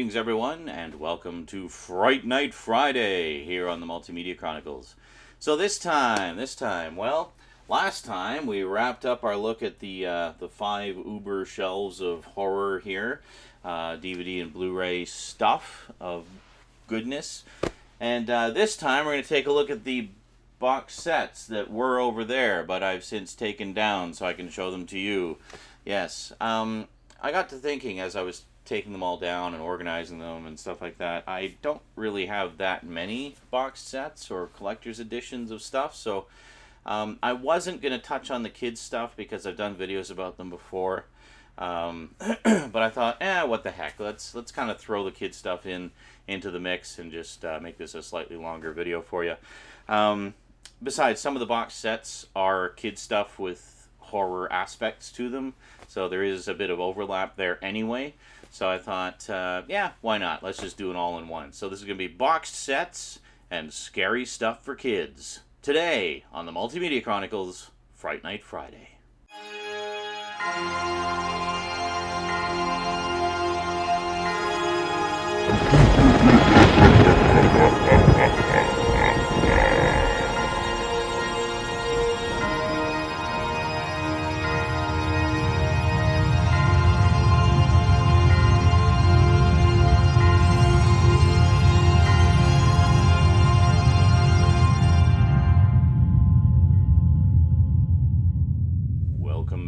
Greetings everyone, and welcome to Fright Night Friday here on the Multimedia Chronicles. So this time, well, last time we wrapped up our look at the 5 uber shelves of horror here, DVD and Blu-ray stuff of goodness, and this time we're going to take a look at the box sets that were over there, but I've since taken down so I can show them to you. Yes, I got to thinking as I was taking them all down and organizing them and stuff like that, I don't really have that many box sets or collector's editions of stuff, so I wasn't going to touch on the kids stuff because I've done videos about them before, but I thought, what the heck, let's kind of throw the kids stuff into the mix and just make this a slightly longer video for you. Besides, some of the box sets are kids stuff with horror aspects to them, so there is a bit of overlap there anyway. So I thought, why not? Let's just do it all in one. So this is going to be boxed sets and scary stuff for kids. Today on the Multimedia Chronicles, Fright Night Friday.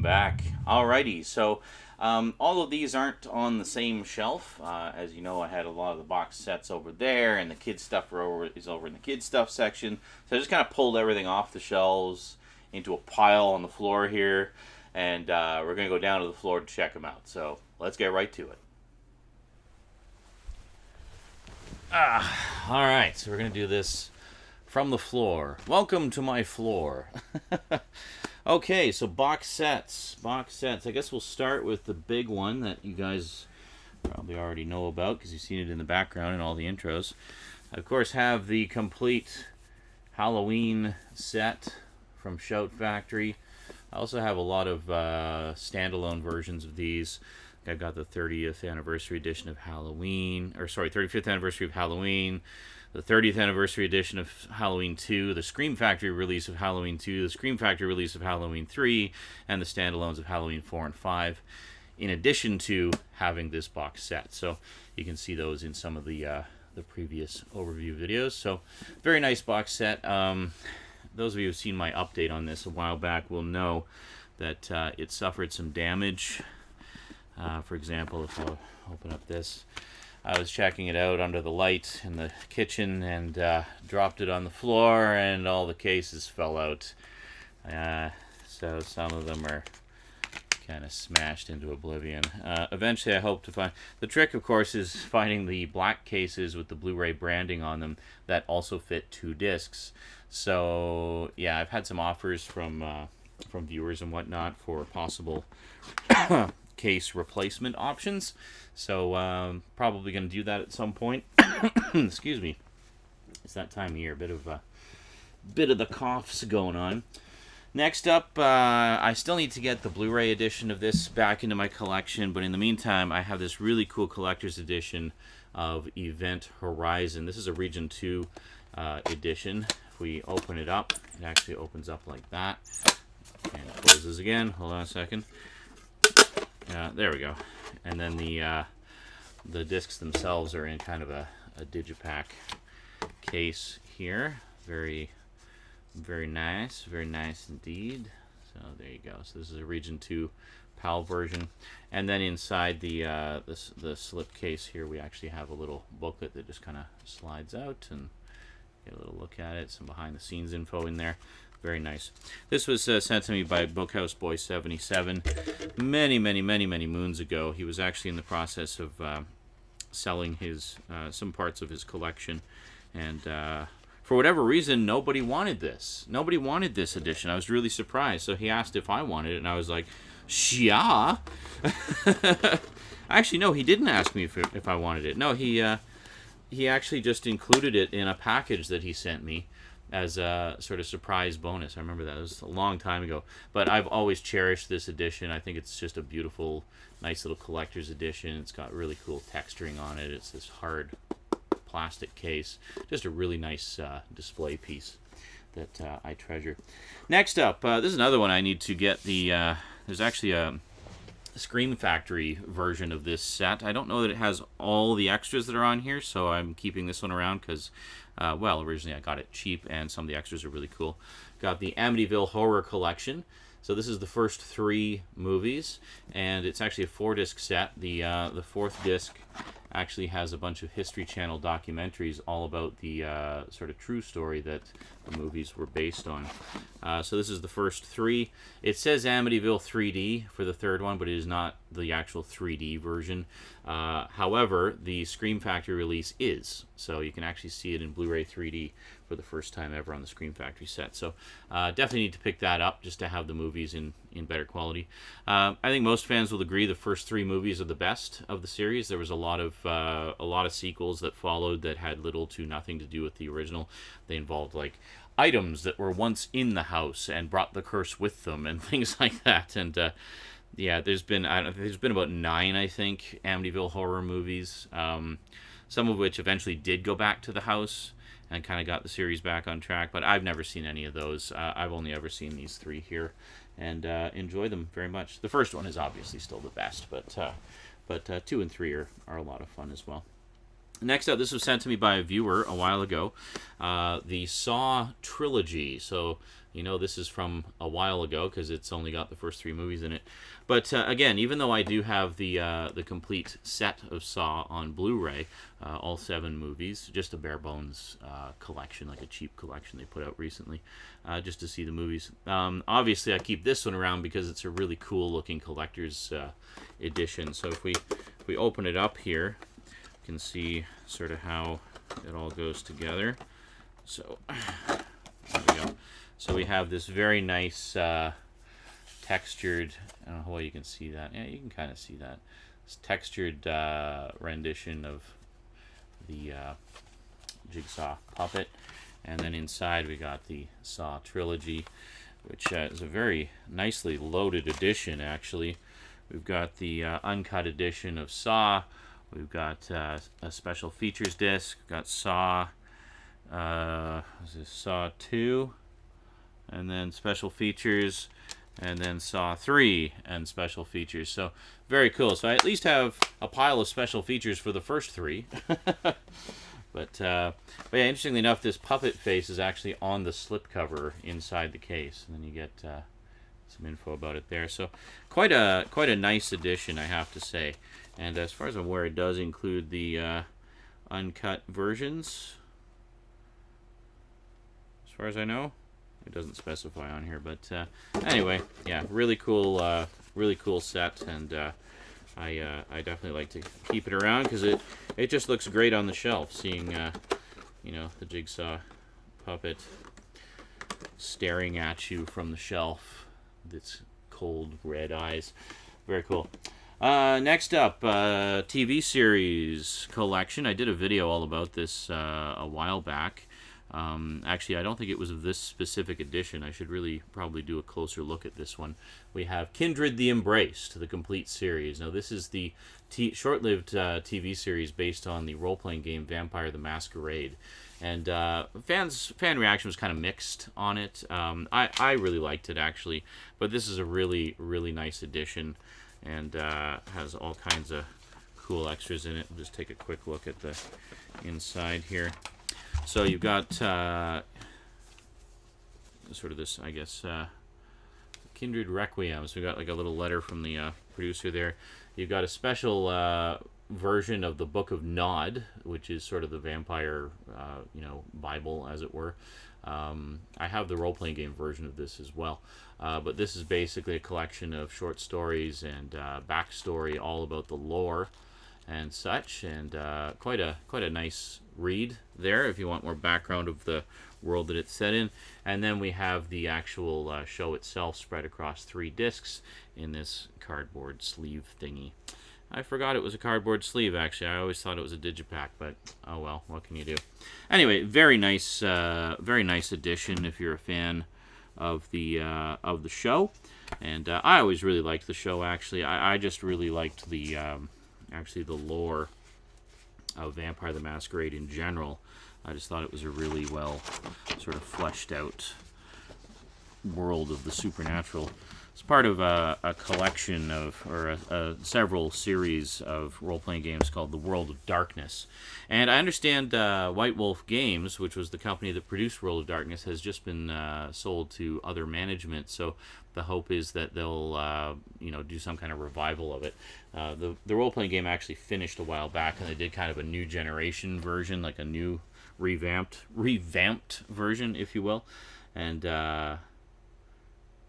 Back. Alrighty, so all of these aren't on the same shelf. As you know, I had a lot of the box sets over there, and the kids stuff is over in the kids stuff section. So I just kind of pulled everything off the shelves into a pile on the floor here, and we're going to go down to the floor to check them out. So let's get right to it. Alright, so we're going to do this from the floor. Welcome to my floor. Okay, so box sets. I guess we'll start with the big one that you guys probably already know about because you've seen it in the background in all the intros. I, of course, have the complete Halloween set from Shout Factory. I also have a lot of standalone versions of these. I've got the 30th anniversary edition of Halloween, 35th anniversary of Halloween, the 30th anniversary edition of Halloween 2, the Scream Factory release of Halloween 2, the Scream Factory release of Halloween 3, and the standalones of Halloween 4 and 5, in addition to having this box set. So you can see those in some of the previous overview videos. So very nice box set. Those of you who've seen my update on this a while back will know that it suffered some damage. For example, if I open up this, I was checking it out under the light in the kitchen and dropped it on the floor, and all the cases fell out. So some of them are kind of smashed into oblivion. Eventually I hope to find... The trick, of course, is finding the black cases with the Blu-ray branding on them that also fit 2 discs. So, yeah, I've had some offers from viewers and whatnot for possible case replacement options. So probably going to do that at some point. Excuse me. It's that time of year. A bit of the coughs going on. Next up, I still need to get the Blu-ray edition of this back into my collection, but in the meantime, I have this really cool collector's edition of Event Horizon. This is a Region 2 edition. If we open it up, it actually opens up like that. And closes again. Hold on a second. There we go. And then the discs themselves are in kind of a digipack case here. Very, very nice. Very nice indeed. So there you go. So this is a Region 2 PAL version. And then inside the slip case here, we actually have a little booklet that just kind of slides out, and get a little look at it. Some behind the scenes info in there. Very nice. This was sent to me by Bookhouse Boy 77 many moons ago. He was actually in the process of selling his some parts of his collection, and for whatever reason, nobody wanted this. Nobody wanted this edition. I was really surprised. So he asked if I wanted it, and I was like, yeah. Actually, no, he didn't ask me if I wanted it. No, he actually just included it in a package that he sent me. as a sort of surprise bonus. I remember that. It was a long time ago. But I've always cherished this edition. I think it's just a beautiful, nice little collector's edition. It's got really cool texturing on it. It's this hard plastic case. Just a really nice display piece that I treasure. Next up, this is another one I need to get the... there's actually a Scream Factory version of this set. I don't know that it has all the extras that are on here, so I'm keeping this one around because, well, originally I got it cheap, and some of the extras are really cool. Got the Amityville Horror Collection. So this is the first 3 movies, and it's actually a 4-disc set. The 4th disc actually has a bunch of History Channel documentaries all about the sort of true story that the movies were based on. So this is the first 3. It says Amityville 3D for the 3rd one, but it is not the actual 3D version. However, the Scream Factory release is, so you can actually see it in Blu-ray 3D for the first time ever on the Scream Factory set. So definitely need to pick that up just to have the movies in better quality. I think most fans will agree the first 3 movies are the best of the series. There was a lot of sequels that followed that had little to nothing to do with the original. They involved like items that were once in the house and brought the curse with them and things like that. And yeah, there's been about 9, I think, Amityville Horror movies. Some of which eventually did go back to the house and kind of got the series back on track, but I've never seen any of those. I've only ever seen these 3 here, and enjoy them very much. The first one is obviously still the best, but 2 and 3 are a lot of fun as well. Next up, this was sent to me by a viewer a while ago, the Saw trilogy. So, you know, this is from a while ago because it's only got the first 3 movies in it. But again, even though I do have the complete set of Saw on Blu-ray, all 7 movies, just a bare bones collection, like a cheap collection they put out recently, just to see the movies. Obviously, I keep this one around because it's a really cool looking collector's edition. So if we open it up here, you can see sort of how it all goes together. So there we go. So we have this very nice textured, I don't know how you can see that. Yeah, you can kind of see that. This textured rendition of the Jigsaw puppet. And then inside we got the Saw trilogy, which is a very nicely loaded edition, actually. We've got the uncut edition of Saw. We've got a special features disc. We've got Saw, this is Saw 2, and then special features, and then Saw 3 and special features. So very cool. So I at least have a pile of special features for the first 3. But yeah, interestingly enough, this puppet face is actually on the slipcover inside the case, and then you get some info about it there. So quite a nice edition, I have to say. And as far as I'm aware, it does include the uncut versions. As far as I know, it doesn't specify on here, but anyway, yeah, really cool set, and I definitely like to keep it around because it just looks great on the shelf. Seeing you know, the Jigsaw puppet staring at you from the shelf with its cold red eyes, very cool. Next up, TV series collection. I did a video all about this a while back. Actually, I don't think it was of this specific edition. I should really probably do a closer look at this one. We have Kindred the Embraced, the complete series. Now, this is the short-lived TV series based on the role-playing game Vampire the Masquerade. And fan reaction was kind of mixed on it. I really liked it, actually. But this is a really, really nice edition, and has all kinds of cool extras in it. We'll just take a quick look at the inside here. So you've got sort of this, I guess, Kindred Requiem. So we got like a little letter from the producer there. You've got a special version of the Book of Nod, which is sort of the vampire, you know, Bible, as it were. I have the role-playing game version of this as well. But this is basically a collection of short stories and backstory all about the lore and such, and quite a nice read there if you want more background of the world that it's set in. And then we have the actual show itself spread across 3 discs in this cardboard sleeve thingy. I forgot it was a cardboard sleeve, actually. I always thought it was a digipack, but oh well, what can you do? Anyway, very nice edition if you're a fan of the show. And I always really liked the show, actually. I just really liked the lore of Vampire the Masquerade in general. I just thought it was a really well sort of fleshed out world of the supernatural. It's part of a collection of, or several series of role-playing games called The World of Darkness. And I understand White Wolf Games, which was the company that produced World of Darkness, has just been sold to other management. So the hope is that they'll, do some kind of revival of it. The role-playing game actually finished a while back, and they did kind of a new generation version, like a new revamped version, if you will. And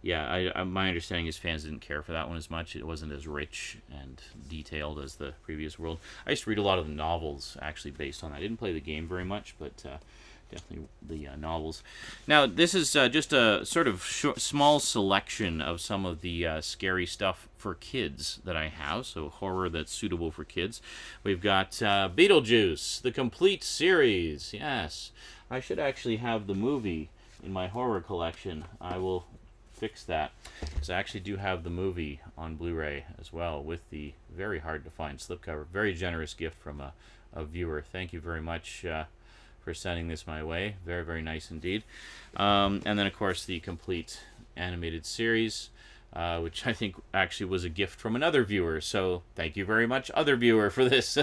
my understanding is fans didn't care for that one as much. It wasn't as rich and detailed as the previous world. I used to read a lot of the novels actually based on that. I didn't play the game very much, but definitely the novels. Now, this is just a sort of small selection of some of the scary stuff for kids that I have, so horror that's suitable for kids. We've got Beetlejuice, the complete series. Yes, I should actually have the movie in my horror collection. I will fix that, because I actually do have the movie on Blu-ray as well, with the very hard to find slipcover. Very generous gift from a viewer. Thank you very much for sending this my way. Very, very nice indeed. And then of course the complete animated series, which I think actually was a gift from another viewer, so thank you very much, other viewer, for this.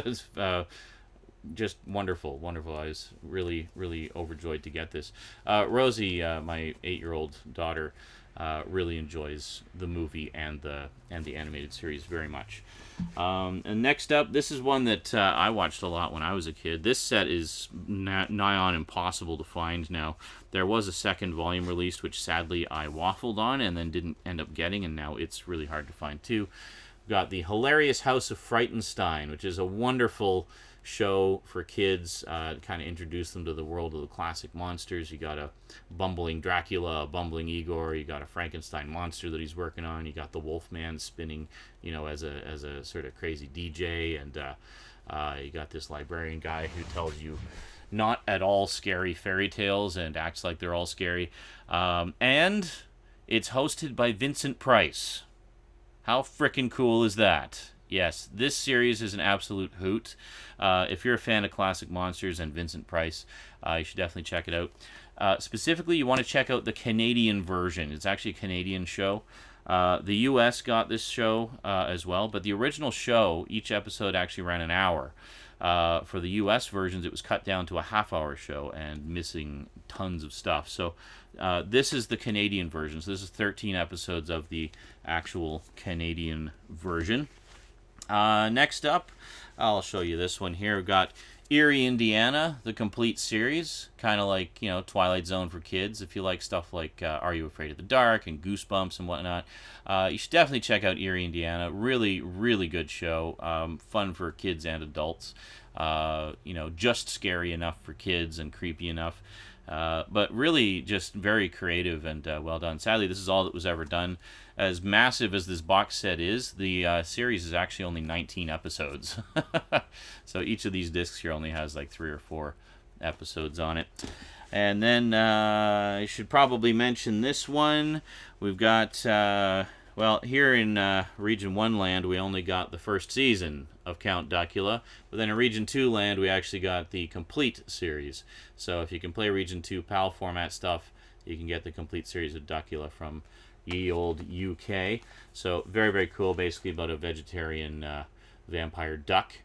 Just wonderful. I was really, really overjoyed to get this. Rosie, my 8-year-old daughter, really enjoys the movie and the animated series very much. And next up, this is one that I watched a lot when I was a kid. This set is nigh on impossible to find now. There was a second volume released, which sadly I waffled on and then didn't end up getting, and now it's really hard to find too. We've got The Hilarious House of Frightenstein, which is a wonderful show for kids, kind of introduce them to the world of the classic monsters. You got a bumbling Dracula, a bumbling Igor, you got a Frankenstein monster that he's working on, you got the Wolfman spinning, as a sort of crazy DJ, and you got this librarian guy who tells you not at all scary fairy tales and acts like they're all scary. And it's hosted by Vincent Price. How frickin' cool is that? Yes, this series is an absolute hoot. If you're a fan of classic monsters and Vincent Price, you should definitely check it out. Specifically, you want to check out the Canadian version. It's actually a Canadian show. The U.S. got this show as well, but the original show, each episode actually ran an hour. For the U.S. versions, it was cut down to a half-hour show and missing tons of stuff. So this is the Canadian version. So this is 13 episodes of the actual Canadian version. Next up, I'll show you this one here. We've got Erie, Indiana, the complete series. Kind of like, Twilight Zone for kids. If you like stuff like Are You Afraid of the Dark and Goosebumps and whatnot, you should definitely check out Erie, Indiana. Really, really good show. Fun for kids and adults. Just scary enough for kids and creepy enough. But really just very creative and well done. Sadly, this is all that was ever done. As massive as this box set is, the series is actually only 19 episodes. So each of these discs here only has like 3 or 4 episodes on it. And then I should probably mention this one. We've got, here in Region 1 land, we only got the first season of Count Duckula. But then in Region 2 land, we actually got the complete series. So if you can play Region 2 PAL format stuff, you can get the complete series of Duckula from ye old UK. So very, very cool. Basically about a vegetarian vampire duck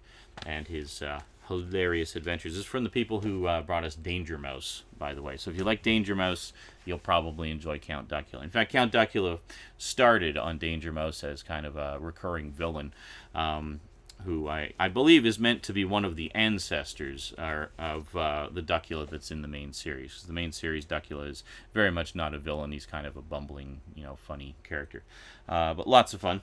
and his hilarious adventures. This is from the people who brought us Danger Mouse, by the way. So if you like Danger Mouse, you'll probably enjoy Count Duckula. In fact, Count Duckula started on Danger Mouse as kind of a recurring villain, who I believe is meant to be one of the ancestors of the Duckula that's in the main series. The main series, Duckula, is very much not a villain. He's kind of a bumbling, funny character. But lots of fun.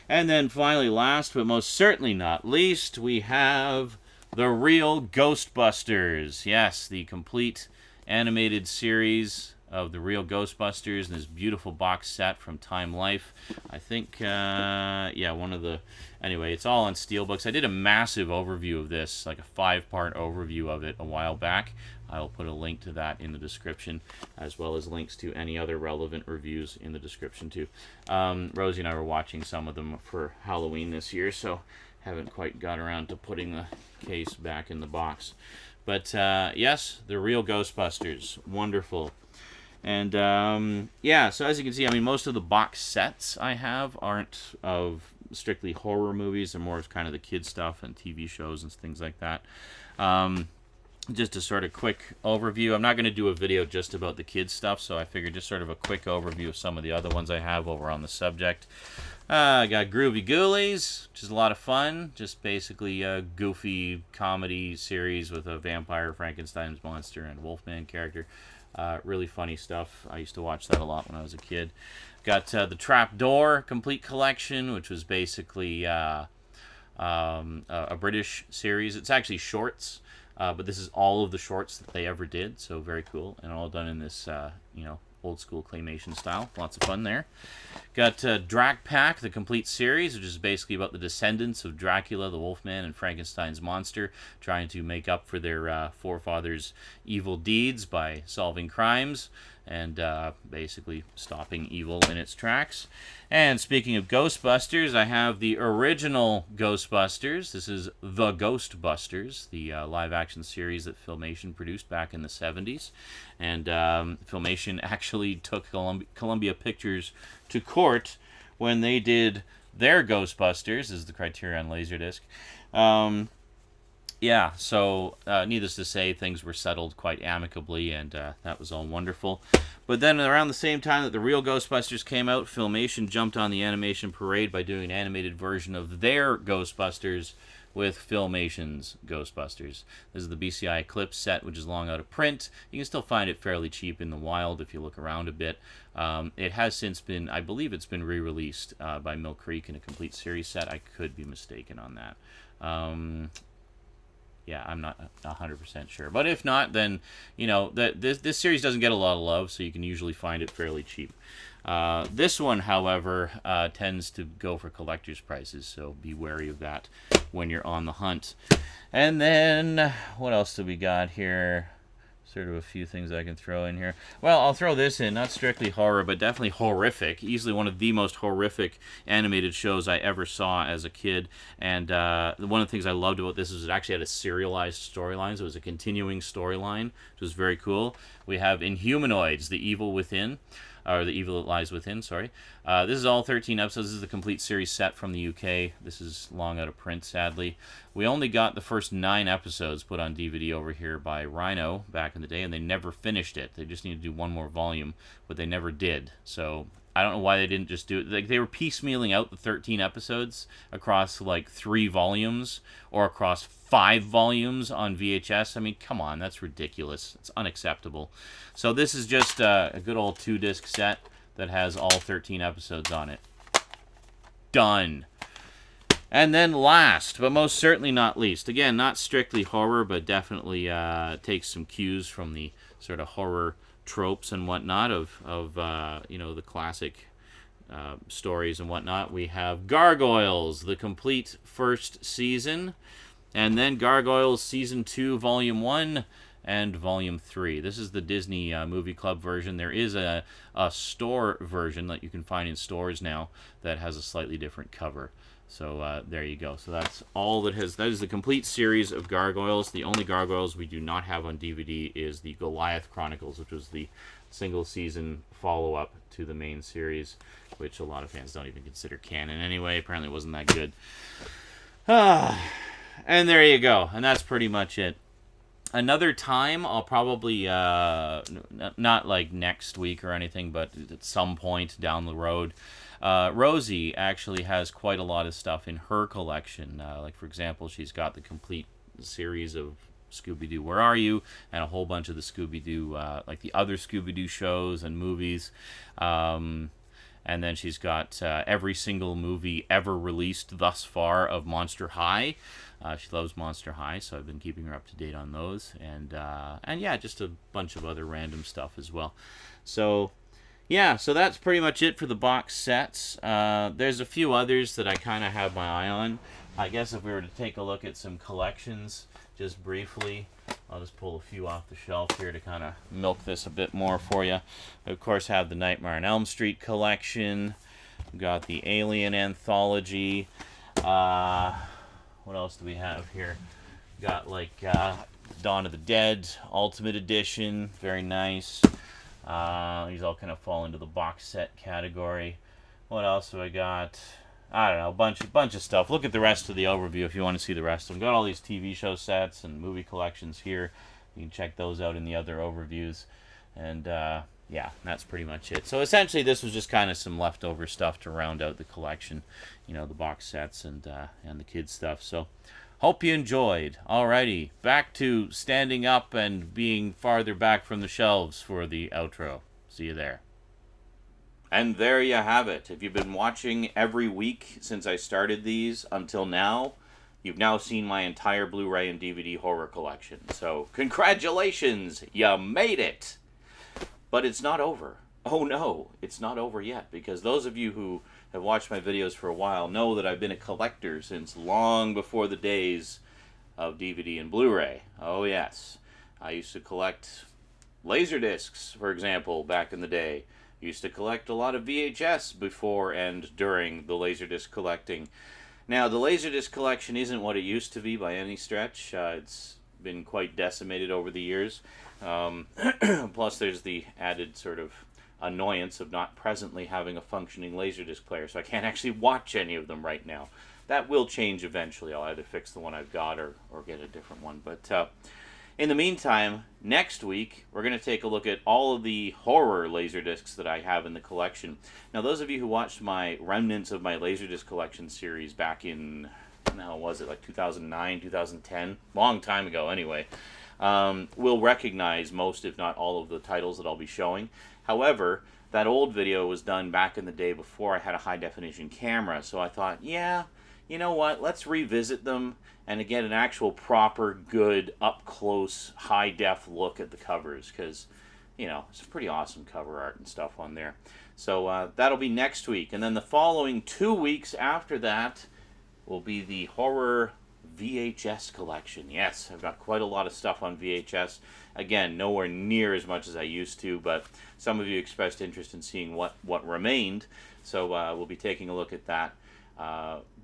And then finally, last but most certainly not least, we have The Real Ghostbusters. Yes, the complete animated series of the real Ghostbusters in this beautiful box set from Time Life. I think, yeah, one of the... Anyway, it's all on steelbooks. I did a massive overview of this, like a 5-part overview of it a while back. I'll put a link to that in the description, as well as links to any other relevant reviews in the description, too. Rosie and I were watching some of them for Halloween this year, so haven't quite got around to putting the case back in the box. But, yes, the real Ghostbusters. Wonderful. And, yeah, so as you can see, I mean, most of the box sets I have aren't of strictly horror movies. They're more of kind of the kid stuff and TV shows and things like that. Just a sort of quick overview. I'm not going to do a video just about the kids stuff, so I figured just sort of a quick overview of some of the other ones I have over on the subject. I got Groovy Ghoulies, which is a lot of fun. Just basically a goofy comedy series with a vampire, Frankenstein's monster, and Wolfman character. Really funny stuff. I used to watch that a lot when I was a kid. Got the Trapdoor Complete Collection, which was basically a British series. It's actually shorts. But this is all of the shorts that they ever did, so very cool, and all done in this, old school claymation style. Lots of fun there. Got Drac Pack, the complete series, which is basically about the descendants of Dracula, the Wolfman, and Frankenstein's monster, trying to make up for their forefathers' evil deeds by solving crimes and basically stopping evil in its tracks. And speaking of Ghostbusters, I have the original Ghostbusters. This is The Ghostbusters, the live-action series that Filmation produced back in the 70s. And Filmation actually took Columbia Pictures to court when they did their Ghostbusters, this is the Criterion Laserdisc. Yeah, so needless to say, things were settled quite amicably, and that was all wonderful. But then around the same time that the real Ghostbusters came out, Filmation jumped on the animation parade by doing an animated version of their Ghostbusters with Filmation's Ghostbusters. This is the BCI Eclipse set, which is long out of print. You can still find it fairly cheap in the wild if you look around a bit. It has since been, I believe it's been re-released by Mill Creek in a complete series set. I could be mistaken on that. Yeah, I'm not 100% sure. But if not, then, this series doesn't get a lot of love, so you can usually find it fairly cheap. This one, however, tends to go for collector's prices, so be wary of that when you're on the hunt. And then, what else do we got here? Sort of a few things I can throw in here. Well, I'll throw this in, not strictly horror, but definitely horrific. Easily one of the most horrific animated shows I ever saw as a kid. And one of the things I loved about this is it actually had a serialized storyline, so it was a continuing storyline, which was very cool. We have Inhumanoids, The Evil Within. Or The Evil That Lies Within, sorry. This is all 13 episodes. This is the complete series set from the UK. This is long out of print, sadly. We only got the first 9 episodes put on DVD over here by Rhino back in the day, and they never finished it. They just needed to do one more volume, but they never did. So I don't know why they didn't just do it. Like, they were piecemealing out the 13 episodes across, 3 volumes or across 5 volumes on VHS. I mean, come on, that's ridiculous. It's unacceptable. So this is just a good old 2-disc set that has all 13 episodes on it. Done. And then last, but most certainly not least, again, not strictly horror, but definitely takes some cues from the sort of horror tropes and whatnot of the classic stories and whatnot. We have Gargoyles, the complete first season, and then Gargoyles Season 2, Volume 1, and Volume 3. This is the Disney Movie Club version. There is a store version that you can find in stores now that has a slightly different cover. So there you go. So that's all that is the complete series of Gargoyles. The only Gargoyles we do not have on DVD is the Goliath Chronicles, which was the single season follow-up to the main series, which a lot of fans don't even consider canon anyway. Apparently it wasn't that good. And there you go. And that's pretty much it. Another time, I'll probably, not like next week or anything, but at some point down the road, Rosie actually has quite a lot of stuff in her collection. Like, for example, she's got the complete series of Scooby-Doo, Where Are You? And a whole bunch of the Scooby-Doo, like the other Scooby-Doo shows and movies. And then she's got every single movie ever released thus far of Monster High. She loves Monster High, so I've been keeping her up to date on those. And yeah, just a bunch of other random stuff as well. So yeah, so that's pretty much it for the box sets. There's a few others that I kind of have my eye on. I guess if we were to take a look at some collections, just briefly, I'll just pull a few off the shelf here to kind of milk this a bit more for you. I, of course, have the Nightmare on Elm Street collection. We've got the Alien Anthology. What else do we have here? Got like Dawn of the Dead Ultimate Edition. Very nice. These all kind of fall into the box set category. What else do I got? I don't know, a bunch of stuff. Look at the rest of the overview if you want to see the rest of them. Got all these TV show sets and movie collections here. You can check those out in the other overviews. And yeah, that's pretty much it. So essentially this was just kind of some leftover stuff to round out the collection. You know, the box sets and the kids stuff. So hope you enjoyed. Alrighty, back to standing up and being farther back from the shelves for the outro. See you there. And there you have it. If you've been watching every week since I started these until now, you've now seen my entire Blu-ray and DVD horror collection. So, congratulations! You made it! But it's not over. Oh no, it's not over yet. Because those of you who have watched my videos for a while know that I've been a collector since long before the days of DVD and Blu-ray. Oh yes. I used to collect Laserdiscs, for example, back in the day. Used to collect a lot of VHS before and during the Laserdisc collecting. Now, the Laserdisc collection isn't what it used to be by any stretch. It's been quite decimated over the years. Plus, there's the added sort of annoyance of not presently having a functioning Laserdisc player, so I can't actually watch any of them right now. That will change eventually. I'll either fix the one I've got or get a different one. But in the meantime, next week, we're going to take a look at all of the horror Laserdiscs that I have in the collection. Now, those of you who watched my remnants of my Laserdisc collection series back in, now was it like 2009, 2010? Long time ago, anyway. Will recognize most, if not all, of the titles that I'll be showing. However, that old video was done back in the day before I had a high-definition camera, so I thought, yeah, you know what, let's revisit them and get an actual proper, good, up-close, high-def look at the covers, because, you know, it's pretty awesome cover art and stuff on there. So that'll be next week, and then the following 2 weeks after that will be the horror VHS collection. Yes, I've got quite a lot of stuff on VHS. Again, nowhere near as much as I used to, but some of you expressed interest in seeing what remained, so we'll be taking a look at that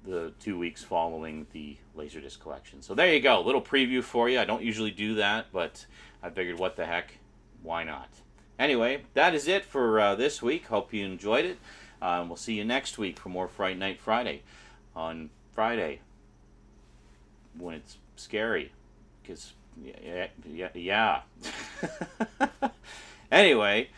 the 2 weeks following the Laserdisc collection. So there you go, a little preview for you. I don't usually do that, but I figured what the heck, why not? Anyway, that is it for this week. Hope you enjoyed it. We'll see you next week for more Fright Night Friday on Friday when it's scary, because yeah. Anyway,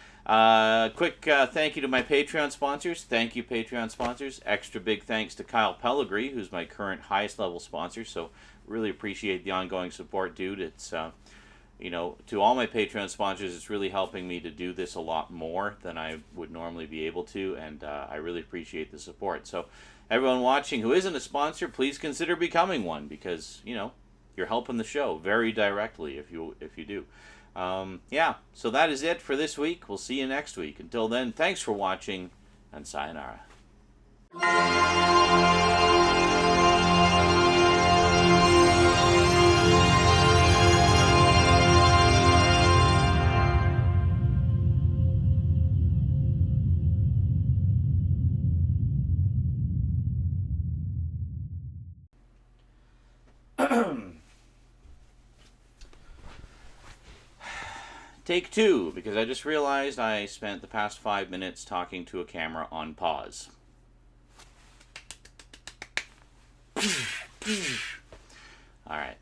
quick thank you to my Patreon sponsors. Thank you, Patreon sponsors. Extra big thanks to Kyle Pellegrini, who's my current highest level sponsor. So really appreciate the ongoing support, dude. It's you know, to all my Patreon sponsors, it's really helping me to do this a lot more than I would normally be able to, and I really appreciate the support. So everyone watching who isn't a sponsor, please consider becoming one, because, you know, you're helping the show very directly if you do. Yeah, so that is it for this week. We'll see you next week. Until then, thanks for watching, and sayonara. Take two, because I just realized I spent the past 5 minutes talking to a camera on pause. All right.